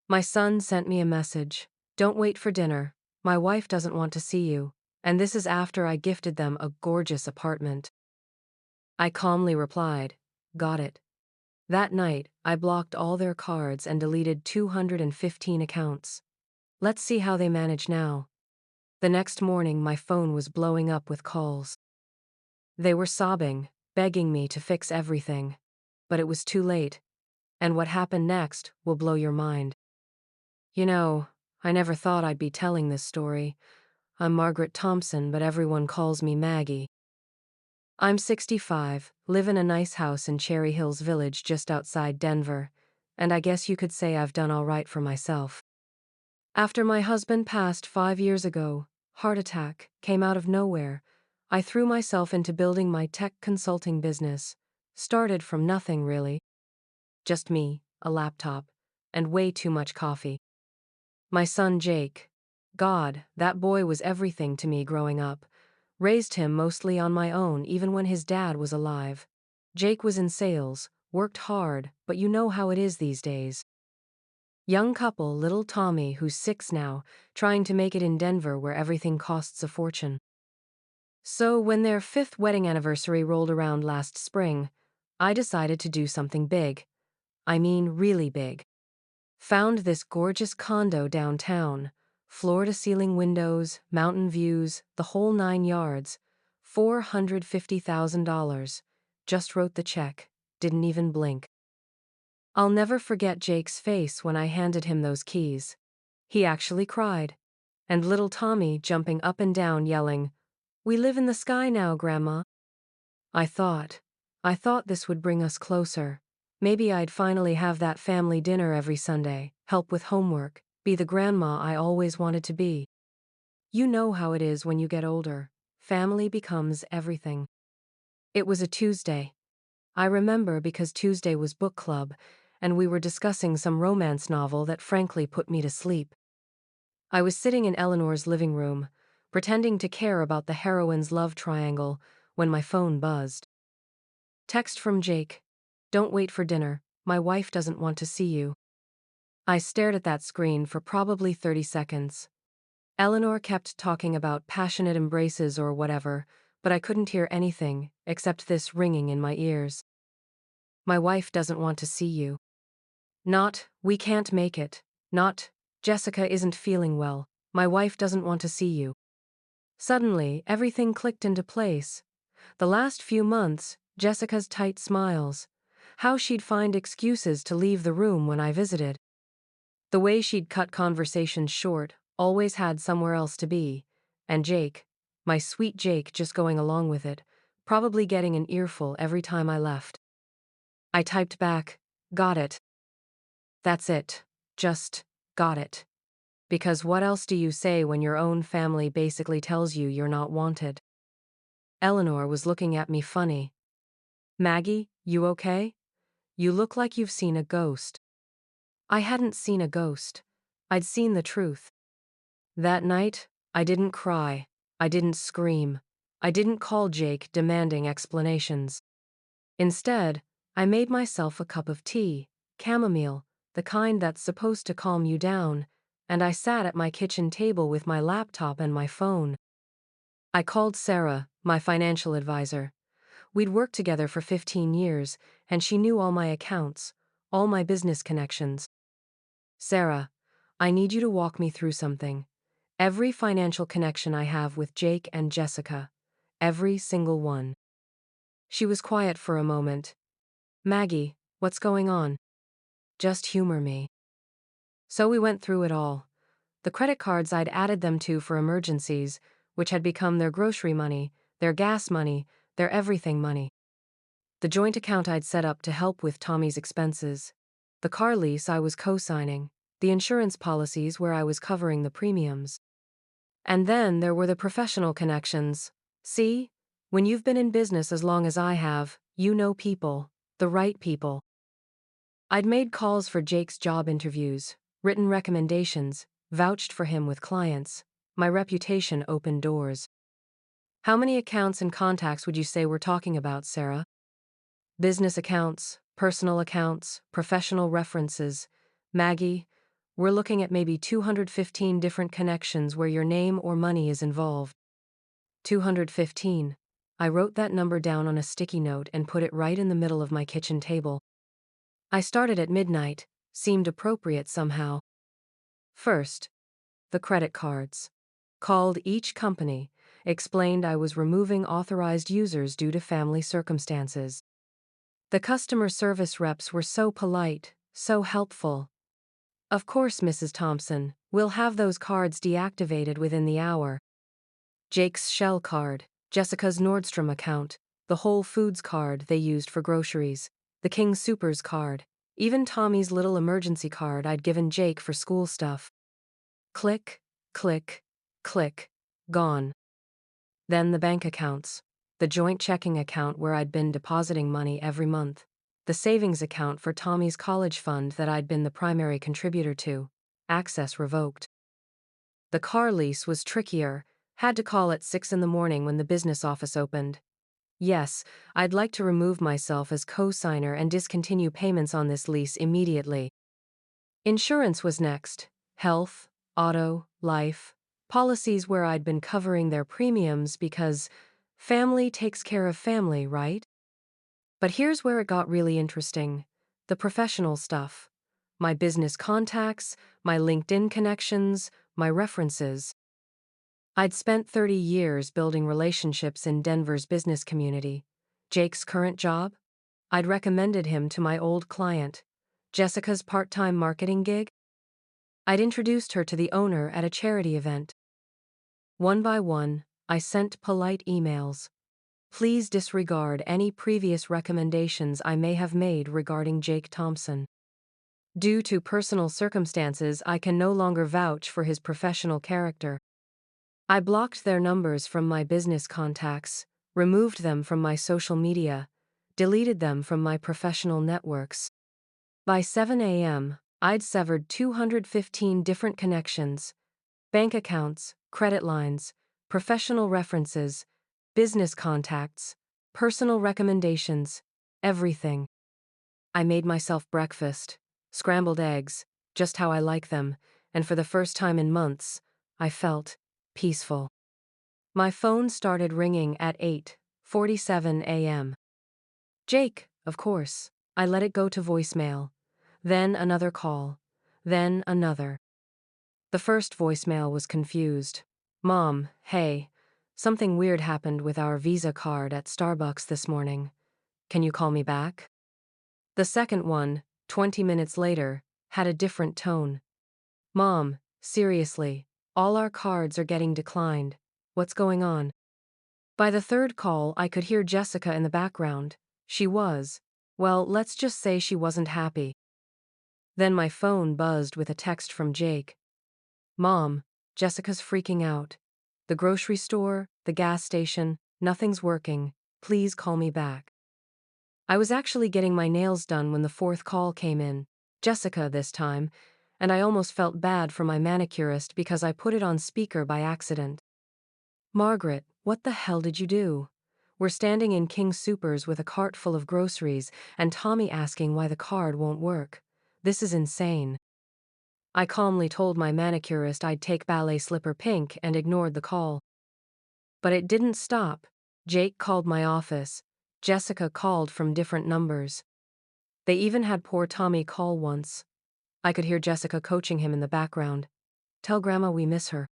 My son sent me a message. Don't wait for dinner. My wife doesn't want to see you. And this is after I gifted them a gorgeous apartment. I calmly replied, got it. That night, I blocked all their cards and deleted 215 accounts. Let's see how they manage now. The next morning, my phone was blowing up with calls. They were sobbing, begging me to fix everything. But it was too late. And what happened next will blow your mind. You know, I never thought I'd be telling this story. I'm Margaret Thompson, but everyone calls me Maggie. I'm 65, live in a nice house in Cherry Hills Village just outside Denver, and I guess you could say I've done all right for myself. After my husband passed 5 years ago, heart attack, came out of nowhere, I threw myself into building my tech consulting business. Started from nothing really. Just me, a laptop, and way too much coffee. My son Jake. God, that boy was everything to me growing up. Raised him mostly on my own even when his dad was alive. Jake was in sales, worked hard, but you know how it is these days. Young couple, little Tommy, who's 6 now, trying to make it in Denver where everything costs a fortune. So when their 5th wedding anniversary rolled around last spring, I decided to do something big. I mean really big. Found this gorgeous condo downtown, floor-to-ceiling windows, mountain views, the whole 9 yards, $450,000. Just wrote the check, didn't even blink. I'll never forget Jake's face when I handed him those keys. He actually cried. And little Tommy jumping up and down yelling, "We live in the sky now, Grandma." I thought this would bring us closer. Maybe I'd finally have that family dinner every Sunday, help with homework, be the grandma I always wanted to be. You know how it is when you get older. Family becomes everything. It was a Tuesday. I remember because Tuesday was book club, and we were discussing some romance novel that frankly put me to sleep. I was sitting in Eleanor's living room, pretending to care about the heroine's love triangle, when my phone buzzed. Text from Jake. Don't wait for dinner, my wife doesn't want to see you. I stared at that screen for probably 30 seconds. Eleanor kept talking about passionate embraces or whatever, but I couldn't hear anything, except this ringing in my ears. My wife doesn't want to see you. Not, we can't make it. Not, Jessica isn't feeling well, my wife doesn't want to see you. Suddenly, everything clicked into place. The last few months, Jessica's tight smiles. How she'd find excuses to leave the room when I visited. The way she'd cut conversations short, always had somewhere else to be. And Jake, my sweet Jake, just going along with it, probably getting an earful every time I left. I typed back, got it. That's it. Just, got it. Because what else do you say when your own family basically tells you you're not wanted? Eleanor was looking at me funny. Maggie, you okay? You look like you've seen a ghost. I hadn't seen a ghost. I'd seen the truth. That night, I didn't cry. I didn't scream. I didn't call Jake demanding explanations. Instead, I made myself a cup of tea, chamomile, the kind that's supposed to calm you down, and I sat at my kitchen table with my laptop and my phone. I called Sarah, my financial advisor. We'd worked together for 15 years, and she knew all my accounts, all my business connections. Sarah, I need you to walk me through something. Every financial connection I have with Jake and Jessica. Every single one. She was quiet for a moment. Maggie, what's going on? Just humor me. So we went through it all. The credit cards I'd added them to for emergencies, which had become their grocery money, their gas money, their everything money. The joint account I'd set up to help with Tommy's expenses. The car lease I was co-signing. The insurance policies where I was covering the premiums. And then there were the professional connections. See? When you've been in business as long as I have, you know people. The right people. I'd made calls for Jake's job interviews, written recommendations, vouched for him with clients. My reputation opened doors. How many accounts and contacts would you say we're talking about, Sarah? Business accounts, personal accounts, professional references. Maggie, We're looking at maybe 215 different connections where your name or money is involved. 215. I wrote that number down on a sticky note and put it right in the middle of my kitchen table. I started at midnight, seemed appropriate somehow. First, the credit cards. Called each company, explained I was removing authorized users due to family circumstances. The customer service reps were so polite, so helpful. Of course, Mrs. Thompson, we'll have those cards deactivated within the hour. Jake's Shell card, Jessica's Nordstrom account, the Whole Foods card they used for groceries, the King Soopers card, even Tommy's little emergency card I'd given Jake for school stuff. Click, click, click, gone. Then the bank accounts. The joint checking account where I'd been depositing money every month. The savings account for Tommy's college fund that I'd been the primary contributor to. Access revoked. The car lease was trickier, had to call at 6 in the morning when the business office opened. Yes, I'd like to remove myself as co-signer and discontinue payments on this lease immediately. Insurance was next. Health, auto, life, policies where I'd been covering their premiums because family takes care of family, right? But here's where it got really interesting. The professional stuff. My business contacts, my LinkedIn connections, my references. I'd spent 30 years building relationships in Denver's business community. Jake's current job? I'd recommended him to my old client. Jessica's part-time marketing gig? I'd introduced her to the owner at a charity event. One by one, I sent polite emails. Please disregard any previous recommendations I may have made regarding Jake Thompson. Due to personal circumstances, I can no longer vouch for his professional character. I blocked their numbers from my business contacts, removed them from my social media, deleted them from my professional networks. By 7 a.m., I'd severed 215 different connections, bank accounts, credit lines, professional references, business contacts, personal recommendations, everything. I made myself breakfast, scrambled eggs, just how I like them, and for the first time in months, I felt peaceful. My phone started ringing at 8:47 a.m. Jake, of course. I let it go to voicemail. Then another call. Then another. The first voicemail was confused. Mom, hey. Something weird happened with our Visa card at Starbucks this morning. Can you call me back? The second one, 20 minutes later, had a different tone. Mom, seriously, all our cards are getting declined. What's going on? By the third call, I could hear Jessica in the background. She was. Well, let's just say she wasn't happy. Then my phone buzzed with a text from Jake. Mom, Jessica's freaking out. The grocery store, the gas station, nothing's working. Please call me back. I was actually getting my nails done when the fourth call came in. Jessica this time, and I almost felt bad for my manicurist because I put it on speaker by accident. Margaret, what the hell did you do? We're standing in King Soopers with a cart full of groceries, and Tommy asking why the card won't work. This is insane. I calmly told my manicurist I'd take ballet slipper pink and ignored the call. But it didn't stop. Jake called my office. Jessica called from different numbers. They even had poor Tommy call once. I could hear Jessica coaching him in the background. Tell Grandma we miss her.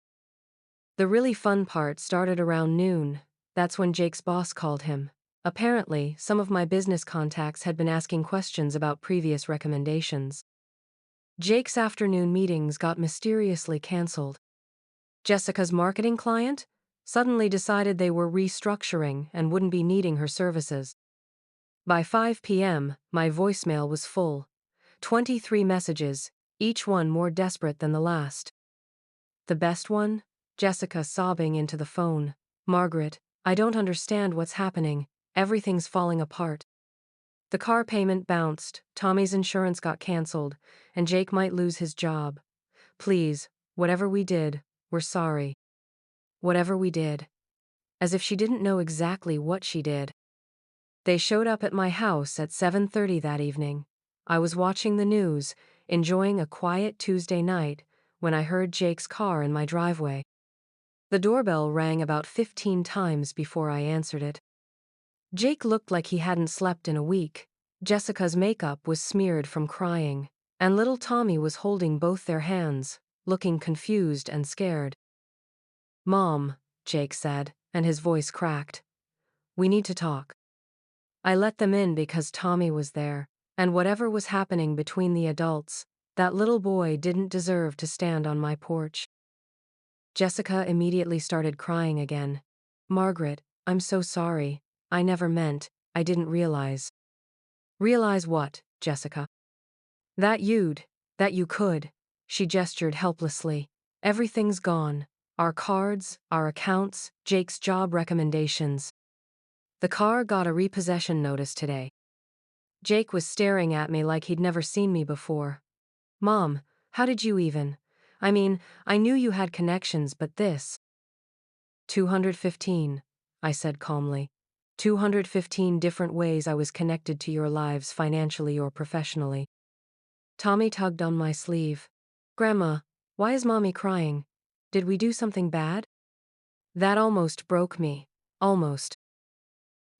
The really fun part started around noon. That's when Jake's boss called him. Apparently, some of my business contacts had been asking questions about previous recommendations. Jake's afternoon meetings got mysteriously canceled. Jessica's marketing client suddenly decided they were restructuring and wouldn't be needing her services. By 5 p.m., my voicemail was full. 23 messages, each one more desperate than the last. The best one? Jessica sobbing into the phone. Margaret, I don't understand what's happening. Everything's falling apart. The car payment bounced, Tommy's insurance got canceled, and Jake might lose his job. Please, whatever we did, we're sorry. Whatever we did. As if she didn't know exactly what she did. They showed up at my house at 7:30 that evening. I was watching the news, enjoying a quiet Tuesday night, when I heard Jake's car in my driveway. The doorbell rang about 15 times before I answered it. Jake looked like he hadn't slept in a week. Jessica's makeup was smeared from crying, and little Tommy was holding both their hands, looking confused and scared. "Mom," Jake said, and his voice cracked. "We need to talk." I let them in because Tommy was there, and whatever was happening between the adults, that little boy didn't deserve to stand on my porch. Jessica immediately started crying again. "Margaret, I'm so sorry. I never meant, I didn't realize." "Realize what, Jessica?" That you could." She gestured helplessly. "Everything's gone. Our cards, our accounts, Jake's job recommendations. The car got a repossession notice today." Jake was staring at me like he'd never seen me before. "Mom, how did you even? I mean, I knew you had connections, but this." 215, I said calmly. 215 different ways I was connected to your lives financially or professionally. Tommy tugged on my sleeve. "Grandma, why is Mommy crying? Did we do something bad?" That almost broke me. Almost.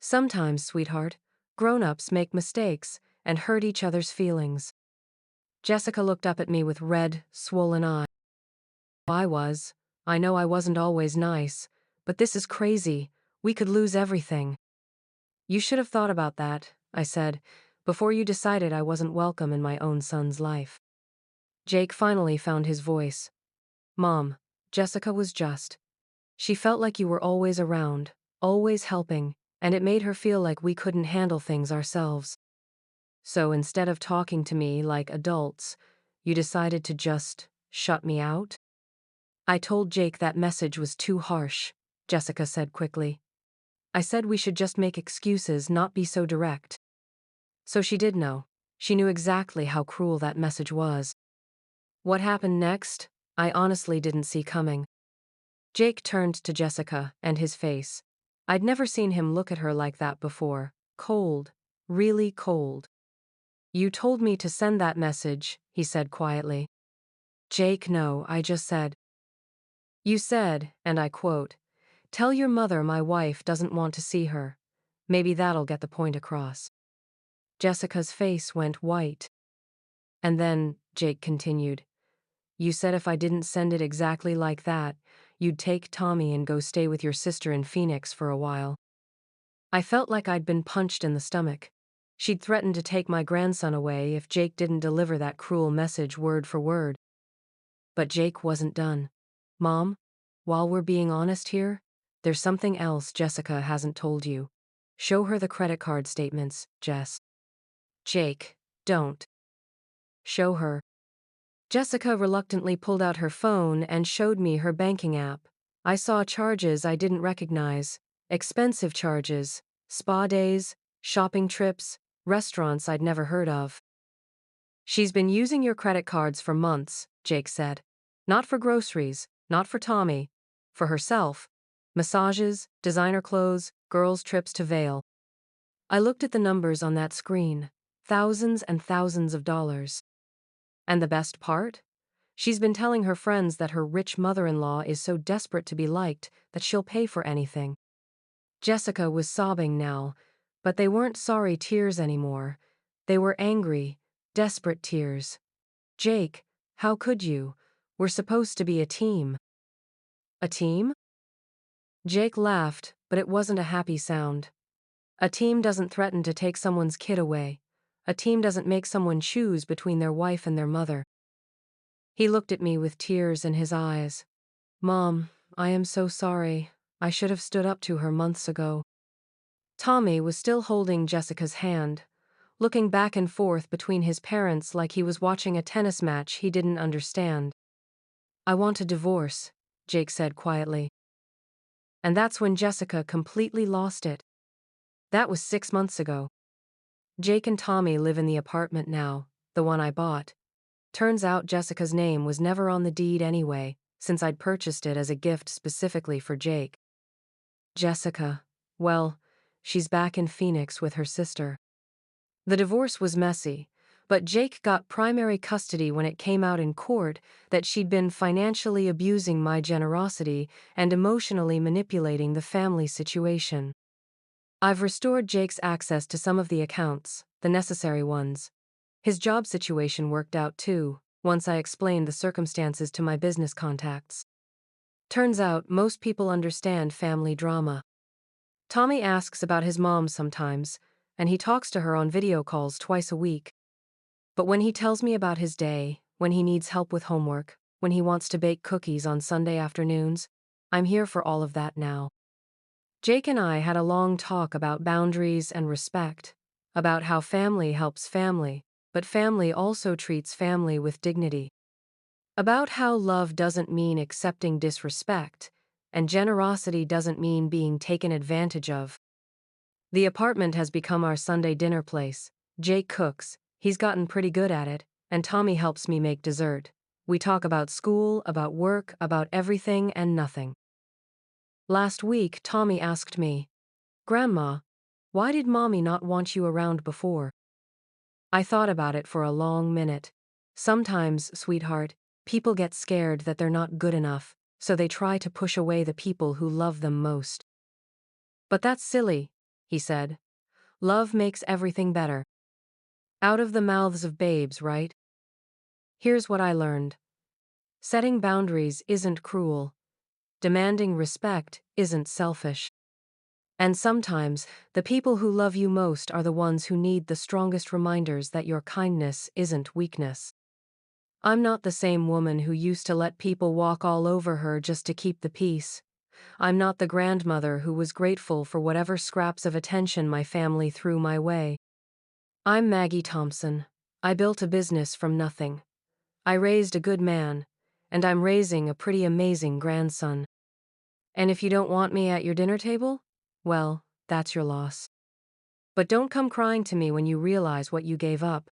Sometimes, sweetheart, grown-ups make mistakes and hurt each other's feelings. Jessica looked up at me with red, swollen eyes. I know I wasn't always nice, but this is crazy. We could lose everything. "You should have thought about that," I said, "before you decided I wasn't welcome in my own son's life." Jake finally found his voice. "Mom, Jessica was just. She felt like you were always around, always helping, and it made her feel like we couldn't handle things ourselves. So instead of talking to me like adults, you decided to just shut me out?" "I told Jake that message was too harsh," Jessica said quickly. "I said we should just make excuses, not be so direct." So she did know. She knew exactly how cruel that message was. What happened next, I honestly didn't see coming. Jake turned to Jessica, and his face. I'd never seen him look at her like that before. Cold. Really cold. "You told me to send that message," he said quietly. "Jake, no, I just said." "You said, and I quote, 'Tell your mother my wife doesn't want to see her. Maybe that'll get the point across.'" Jessica's face went white. "And then," Jake continued, "you said if I didn't send it exactly like that, you'd take Tommy and go stay with your sister in Phoenix for a while." I felt like I'd been punched in the stomach. She'd threatened to take my grandson away if Jake didn't deliver that cruel message word for word. But Jake wasn't done. "Mom, while we're being honest here, there's something else Jessica hasn't told you. Show her the credit card statements, Jess." "Jake, don't." "Show her." Jessica reluctantly pulled out her phone and showed me her banking app. I saw charges I didn't recognize. Expensive charges, spa days, shopping trips, restaurants I'd never heard of. "She's been using your credit cards for months," Jake said. "Not for groceries, not for Tommy. For herself. Massages, designer clothes, girls' trips to Vail." I looked at the numbers on that screen. Thousands and thousands of dollars. And the best part? She's been telling her friends that her rich mother-in-law is so desperate to be liked that she'll pay for anything. Jessica was sobbing now, but they weren't sorry tears anymore. They were angry, desperate tears. "Jake, how could you? We're supposed to be a team." "A team?" Jake laughed, but it wasn't a happy sound. "A team doesn't threaten to take someone's kid away. A team doesn't make someone choose between their wife and their mother." He looked at me with tears in his eyes. "Mom, I am so sorry. I should have stood up to her months ago." Tommy was still holding Jessica's hand, looking back and forth between his parents like he was watching a tennis match he didn't understand. "I want a divorce," Jake said quietly. And that's when Jessica completely lost it. That was 6 months ago. Jake and Tommy live in the apartment now, the one I bought. Turns out Jessica's name was never on the deed anyway, since I'd purchased it as a gift specifically for Jake. Jessica, well, she's back in Phoenix with her sister. The divorce was messy, But Jake got primary custody when it came out in court that she'd been financially abusing my generosity and emotionally manipulating the family situation. I've restored Jake's access to some of the accounts, the necessary ones. His job situation worked out too, once I explained the circumstances to my business contacts. Turns out most people understand family drama. Tommy asks about his mom sometimes, and he talks to her on video calls twice a week. But when he tells me about his day, when he needs help with homework, when he wants to bake cookies on Sunday afternoons, I'm here for all of that now. Jake and I had a long talk about boundaries and respect, about how family helps family, but family also treats family with dignity. About how love doesn't mean accepting disrespect, and generosity doesn't mean being taken advantage of. The apartment has become our Sunday dinner place. Jake cooks, he's gotten pretty good at it, and Tommy helps me make dessert. We talk about school, about work, about everything and nothing. Last week, Tommy asked me, "Grandma, why did Mommy not want you around before?" I thought about it for a long minute. Sometimes, sweetheart, people get scared that they're not good enough, so they try to push away the people who love them most. But that's silly, he said. Love makes everything better. Out of the mouths of babes, right? Here's what I learned. Setting boundaries isn't cruel. Demanding respect isn't selfish. And sometimes, the people who love you most are the ones who need the strongest reminders that your kindness isn't weakness. I'm not the same woman who used to let people walk all over her just to keep the peace. I'm not the grandmother who was grateful for whatever scraps of attention my family threw my way. I'm Maggie Thompson. I built a business from nothing. I raised a good man, and I'm raising a pretty amazing grandson. And if you don't want me at your dinner table, well, that's your loss. But don't come crying to me when you realize what you gave up.